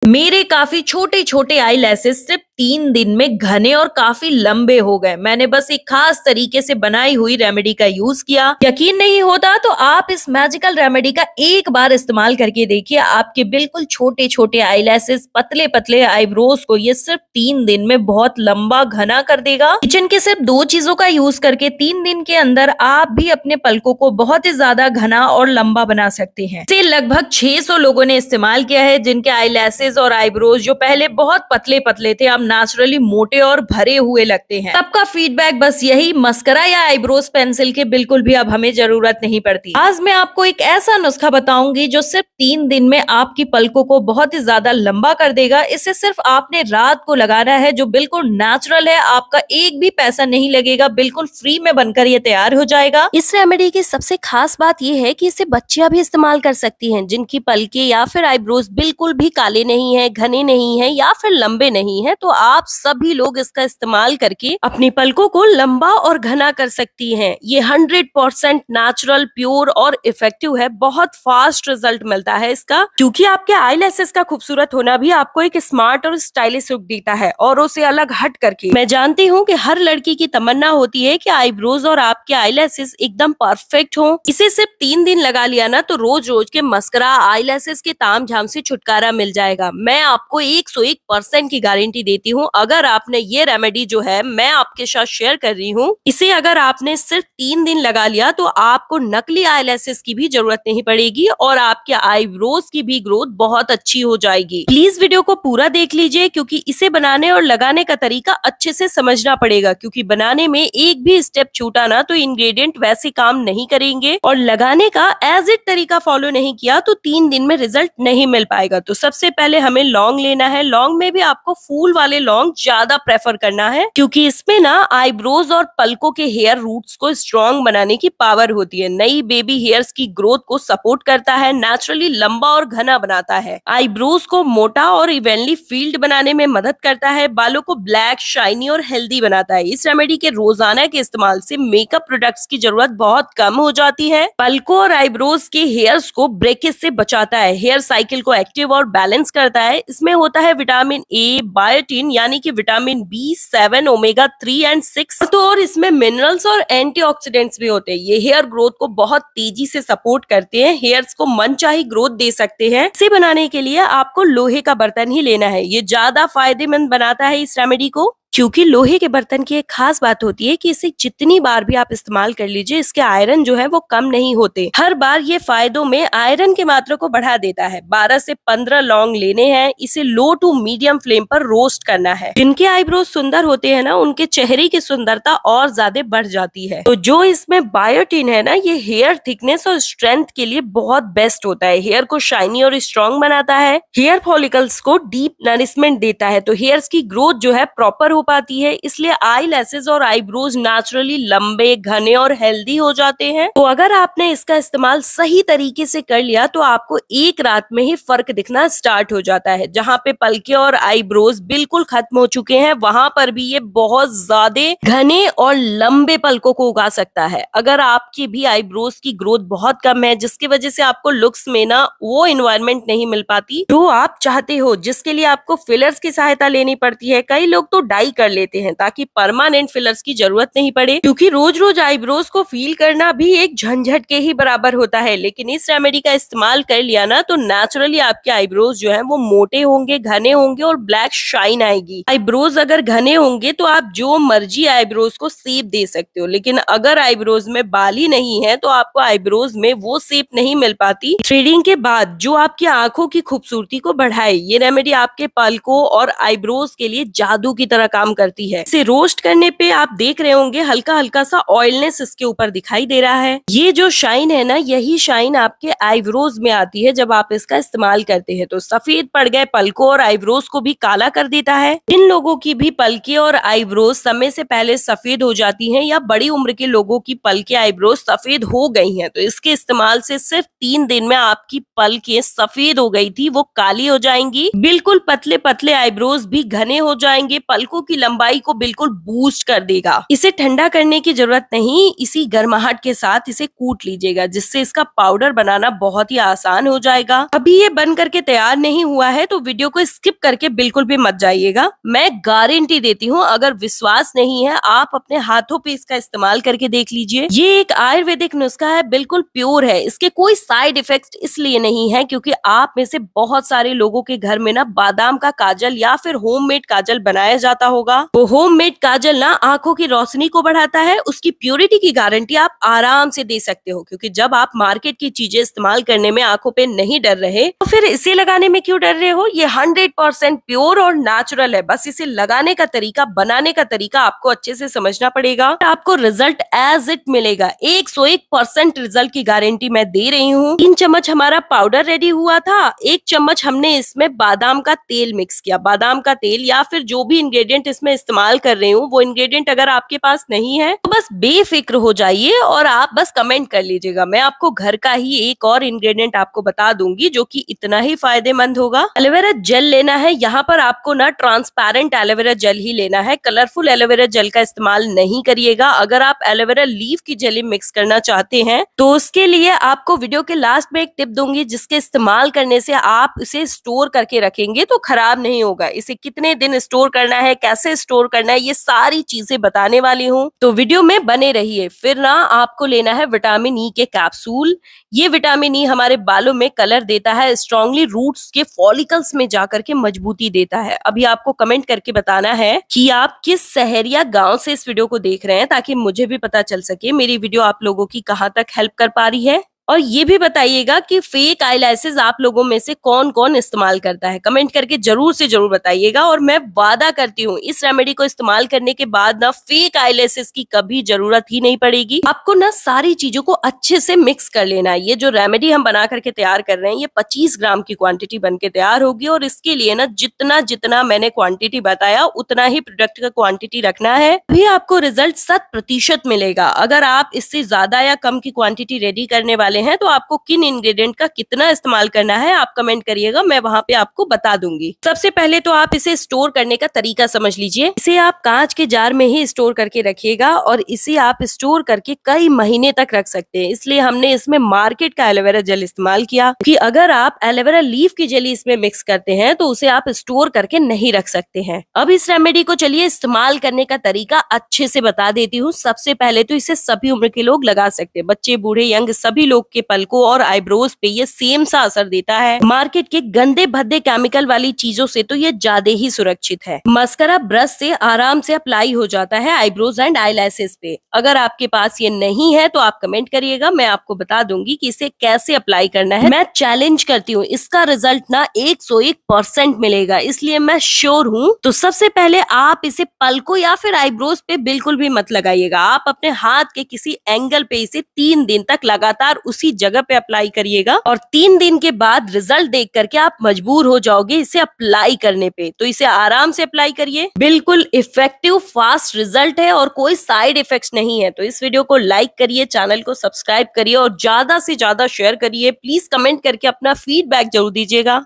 मेरे काफी छोटे छोटे आई लैसेस सिर्फ 3 दिन में घने और काफी लंबे हो गए। मैंने बस एक खास तरीके से बनाई हुई रेमेडी का यूज किया। यकीन नहीं होता तो आप इस मैजिकल रेमेडी का एक बार इस्तेमाल करके देखिए। आपके बिल्कुल छोटे छोटे आई लैसेस, पतले पतले आईब्रोज को ये सिर्फ 3 दिन में बहुत लंबा घना कर देगा। किचन के सिर्फ 2 चीजों का यूज करके 3 दिन के अंदर आप भी अपने पलकों को बहुत ही ज्यादा घना और लंबा बना सकते हैं। इसे लगभग 600 लोगों ने इस्तेमाल किया है, जिनके आई लैसेस और आईब्रोज जो पहले बहुत पतले पतले थे अब नेचुरली मोटे और भरे हुए लगते हैं। सबका फीडबैक बस यही, मस्करा या आईब्रोज पेंसिल की बिल्कुल भी अब हमें जरूरत नहीं पड़ती। आज मैं आपको एक ऐसा नुस्खा बताऊंगी जो सिर्फ 3 दिन में आपकी पलकों को बहुत ही ज्यादा लंबा कर देगा। इसे सिर्फ आपने रात को लगाना है, जो बिल्कुल नेचुरल है। आपका एक भी पैसा नहीं लगेगा, बिल्कुल फ्री में बनकर ये तैयार हो जाएगा। इस रेमेडी की सबसे खास बात यह है कि इसे बच्चियां भी इस्तेमाल कर सकती हैं, जिनकी पलके या फिर आईब्रोज बिल्कुल भी काले नहीं है, घने नहीं है या फिर लंबे नहीं है। तो आप सभी लोग इसका इस्तेमाल करके अपनी पलकों को लंबा और घना कर सकती हैं। ये 100% नेचुरल, प्योर और इफेक्टिव है। बहुत फास्ट रिजल्ट मिलता है इसका, क्योंकि आपके आई लैसेस का खूबसूरत होना भी आपको एक स्मार्ट और स्टाइलिश लुक देता है औरों से अलग हट करके। मैं जानती हूँ कि हर लड़की की तमन्ना होती है कि आईब्रोज और आपके आई लैसेस एकदम परफेक्ट हो। इसे सिर्फ 3 दिन लगा लिया ना तो रोज रोज के मस्करा, आई लैसेस के ताम झाम से छुटकारा मिल जाएगा। मैं आपको 101% की गारंटी देती हूँ। अगर आपने ये रेमेडी जो है मैं आपके साथ शेयर कर रही हूँ, इसे अगर आपने सिर्फ 3 दिन लगा लिया तो आपको नकली आई लैसेस की भी जरूरत नहीं पड़ेगी और आपके आईब्रोज की भी ग्रोथ बहुत अच्छी हो जाएगी। प्लीज वीडियो को पूरा देख लीजिए, क्योंकि इसे बनाने और लगाने का तरीका अच्छे से समझना पड़ेगा, क्योंकि बनाने में एक भी स्टेप छूटा ना तो इंग्रेडिएंट वैसे काम नहीं करेंगे और लगाने का एज इट तरीका फॉलो नहीं किया तो 3 दिन में रिजल्ट नहीं मिल पाएगा। तो सबसे पहले हमें लौंग लेना है। लौंग में भी आपको फूल वाले लौंग ज्यादा प्रेफर करना है, क्योंकि इसमें ना आईब्रोज और पलकों के हेयर रूट्स को स्ट्रॉन्ग बनाने की पावर होती है। नई बेबी हेयर्स की ग्रोथ को सपोर्ट करता है, नेचुरली लंबा और घना बनाता है, आईब्रोज को मोटा और इवेनली फील्ड बनाने में मदद करता है, बालों को ब्लैक, शाइनी और हेल्दी बनाता है। इस रेमेडी के रोजाना के इस्तेमाल से मेकअप प्रोडक्ट्स की जरूरत बहुत कम हो जाती है। पलकों और आईब्रोज के हेयर्स को ब्रेकेज से बचाता है, हेयर साइकिल को एक्टिव और बैलेंस करता है। इसमें होता है विटामिन ए, बायोटिन यानी कि विटामिन B7, ओमेगा 3 एंड 6 तो और इसमें मिनरल्स और एंटीऑक्सीडेंट्स भी होते हैं। ये हेयर ग्रोथ को बहुत तेजी से सपोर्ट करते हैं, हेयर्स को मनचाही ग्रोथ दे सकते हैं। इसे बनाने के लिए आपको लोहे का बर्तन ही लेना है। ये ज्यादा फायदेमंद बनाता है इस रेमेडी को, क्योंकि लोहे के बर्तन की एक खास बात होती है कि इसे जितनी बार भी आप इस्तेमाल कर लीजिए, इसके आयरन जो है वो कम नहीं होते। हर बार ये फायदों में आयरन के मात्रा को बढ़ा देता है। 12 से 15 लौंग लेने हैं। इसे लो टू मीडियम फ्लेम पर रोस्ट करना है। जिनके आईब्रोज सुंदर होते हैं ना, उनके चेहरे की सुंदरता और ज्यादा बढ़ जाती है। तो जो इसमें बायोटिन है ना, ये हेयर थिकनेस और स्ट्रेंथ के लिए बहुत बेस्ट होता है। हेयर को शाइनी और स्ट्रॉन्ग बनाता है, हेयर फॉलिकल्स को डीप नरिशमेंट देता है, तो हेयर्स की ग्रोथ जो है प्रॉपर हो पाती है। इसलिए आई लैसेस और आईब्रोज नेचुरली लंबे, घने और हेल्दी हो जाते हैं। तो अगर आपने इसका इस्तेमाल सही तरीके से कर लिया तो आपको एक रात में ही फर्क दिखना स्टार्ट हो जाता है। जहाँ पे पलके और आईब्रोज बिल्कुल खत्म हो चुके हैं, वहां पर भी ये बहुत ज्यादा घने और लंबे पलकों को उगा सकता है। अगर आपकी भी आईब्रोज की ग्रोथ बहुत कम है, जिसकी वजह से आपको लुक्स में ना वो एनवायरनमेंट नहीं मिल पाती जो आप चाहते हो, जिसके लिए आपको फिलर्स की सहायता लेनी पड़ती है। कई लोग तो डाई कर लेते हैं ताकि परमानेंट फिलर्स की जरूरत नहीं पड़े, क्योंकि रोज रोज आईब्रोज को फील करना भी एक झंझट के ही बराबर होता है। लेकिन इस रेमेडी का इस्तेमाल कर लिया ना तो नेचुरली आपके आईब्रोज जो है वो मोटे होंगे, घने होंगे और ब्लैक शाइन आएगी। आईब्रोज अगर घने होंगे तो आप जो मर्जी आईब्रोज को शेप दे सकते हो, लेकिन अगर आईब्रोज में बाल ही नहीं है तो आपको आईब्रोज में वो शेप नहीं मिल पाती। थ्रेडिंग के बाद जो आपकी आंखों की खूबसूरती को बढ़ाए, ये रेमेडी आपके पलकों और आईब्रोज के लिए जादू की तरह काम करती है। इसे रोस्ट करने पे आप देख रहे होंगे हल्का हल्का सा ऑयलनेस इसके ऊपर दिखाई दे रहा है। ये जो शाइन है ना, यही शाइन आपके आईब्रोज में आती है जब आप इसका इस्तेमाल करते हैं। तो सफेद पड़ गए पलकों और आईब्रोज को भी काला कर देता है। जिन लोगों की भी पलके और आईब्रोज समय से पहले सफेद हो जाती हैं, या बड़ी उम्र के लोगों की पलके आईब्रोज सफेद हो गई हैं, तो इसके इस्तेमाल से सिर्फ 3 दिन में आपकी पलकें सफेद हो गई थी वो काली हो जाएंगी। बिल्कुल पतले पतले आईब्रोज भी घने हो जाएंगे, पलकों की लंबाई को बिल्कुल बूस्ट कर देगा। इसे ठंडा करने की जरूरत नहीं, इसी गर्माहट के साथ इसे कूट लीजिएगा, जिससे इसका पाउडर बनाना बहुत ही आसान हो जाएगा। अभी ये बन करके तैयार नहीं हुआ है तो वीडियो को स्किप करके बिल्कुल भी मत जाइएगा। मैं गारंटी देती हूँ, अगर विश्वास नहीं है आप अपने हाथों पे इसका इस्तेमाल करके देख लीजिए। ये एक आयुर्वेदिक नुस्खा है, बिल्कुल प्योर है। इसके कोई साइड इफेक्ट इसलिए नहीं है क्योंकि आप में से बहुत सारे लोगों के घर में ना बादाम का काजल या फिर होममेड काजल बनाया जाता होगा। वो होममेड काजल ना आंखों की रोशनी को बढ़ाता है। उसकी प्योरिटी की गारंटी आप आराम से दे सकते हो, क्योंकि जब आप मार्केट की चीजें इस्तेमाल करने में आंखों पे नहीं डर रहे तो फिर इसे लगाने में क्यों डर रहे हो। ये 100% प्योर और नेचुरल है। बस इसे लगाने का तरीका, बनाने का तरीका आपको अच्छे से समझना पड़ेगा। आपको रिजल्ट एज इट मिलेगा। 101% रिजल्ट की गारंटी मैं दे रही हूँ। 3 चम्मच हमारा पाउडर रेडी हुआ था। 1 चम्मच हमने इसमें बादाम का तेल मिक्स किया। बादाम का तेल या फिर जो भी इंग्रेडिएंट इसमें इस्तेमाल कर रही हूँ वो इंग्रेडिएंट अगर आपके पास नहीं है तो बस बेफिक्र हो जाइए और आप बस कमेंट कर लीजिएगा। मैं आपको घर का ही एक और इंग्रेडिएंट आपको बता दूंगी जो कि इतना ही फायदेमंद होगा। एलोवेरा जेल लेना है। यहाँ पर आपको ना ट्रांसपेरेंट एलोवेरा जेल ही लेना है। कलरफुल एलोवेरा जेल का इस्तेमाल नहीं करिएगा। अगर आप एलोवेरा लीफ की जेली मिक्स करना चाहते हैं तो उसके लिए आपको वीडियो के लास्ट में एक टिप दूंगी, जिसके इस्तेमाल करने से आप इसे स्टोर करके रखेंगे तो खराब नहीं होगा। इसे कितने दिन स्टोर करना है, कैसे स्टोर करना है, ये सारी चीजें बताने वाली हूँ, तो वीडियो में बने रहिए। फिर ना आपको लेना है विटामिन ई के कैप्सूल। ये विटामिन ई हमारे बालों में कलर देता है, स्ट्रांगली रूट्स के फॉलिकल्स में जाकर के मजबूती देता है। अभी आपको कमेंट करके बताना है कि आप किस शहर या गांव से इस वीडियो को देख रहे हैं, ताकि मुझे भी पता चल सके मेरी वीडियो आप लोगों की कहाँ तक हेल्प कर पा रही है। और ये भी बताइएगा कि फेक आईलैशेस आप लोगों में से कौन कौन इस्तेमाल करता है। कमेंट करके जरूर से जरूर बताइएगा। और मैं वादा करती हूँ इस रेमेडी को इस्तेमाल करने के बाद ना फेक आईलैशेस की कभी जरूरत ही नहीं पड़ेगी। आपको ना सारी चीजों को अच्छे से मिक्स कर लेना है। ये जो रेमेडी हम बना करके तैयार कर रहे हैं, ये 25 ग्राम की क्वांटिटी बन के तैयार होगी। और इसके लिए ना जितना जितना मैंने क्वांटिटी बताया उतना ही प्रोडक्ट का क्वांटिटी रखना है, अभी आपको रिजल्ट 100% मिलेगा। अगर आप इससे ज्यादा या कम की क्वांटिटी रेडी करने वाले हैं तो आपको किन इंग्रेडिएंट का कितना इस्तेमाल करना है आप कमेंट करिएगा, मैं वहां पे आपको बता दूंगी। सबसे पहले तो आप इसे स्टोर करने का तरीका समझ लीजिए। इसे आप कांच के जार में ही स्टोर करके रखिएगा और इसे आप स्टोर करके कई महीने तक रख सकते हैं। इसलिए हमने इसमें मार्केट का एलोवेरा जेल इस्तेमाल किया, कि अगर आप एलोवेरा लीफ की जेली इसमें मिक्स करते हैं तो उसे आप स्टोर करके नहीं रख सकते हैं। अब इस रेमेडी को चलिए इस्तेमाल करने का तरीका अच्छे से बता देती हूँ। सबसे पहले तो इसे सभी उम्र के लोग लगा सकते हैं, बच्चे, बूढ़े, यंग, सभी लोग के पलकों और आईब्रोज पे ये सेम सा असर देता है। मार्केट के गंदे भद्दे केमिकल वाली चीजों से तो ये ज्यादा ही सुरक्षित है। मस्करा ब्रश से आराम से अप्लाई हो जाता है आईब्रोज एंड आईलैशेस पे। अगर आपके पास ये नहीं है तो आप कमेंट करिएगा, मैं आपको बता दूंगी कि इसे कैसे अप्लाई करना है। मैं चैलेंज करती हूँ, इसका रिजल्ट ना 101% मिलेगा, इसलिए मैं श्योर हूँ। तो सबसे पहले आप इसे पलकों या फिर आईब्रोज पे बिल्कुल भी मत लगाइएगा। आप अपने हाथ के किसी एंगल पे इसे 3 दिन तक लगातार उसी जगह पे अप्लाई करिएगा और 3 दिन के बाद रिजल्ट देख करके आप मजबूर हो जाओगे इसे अप्लाई करने पे। तो इसे आराम से अप्लाई करिए। बिल्कुल इफेक्टिव, फास्ट रिजल्ट है और कोई साइड इफेक्ट्स नहीं है। तो इस वीडियो को लाइक करिए, चैनल को सब्सक्राइब करिए और ज्यादा से ज्यादा शेयर करिए। प्लीज कमेंट करके अपना फीडबैक जरूर दीजिएगा।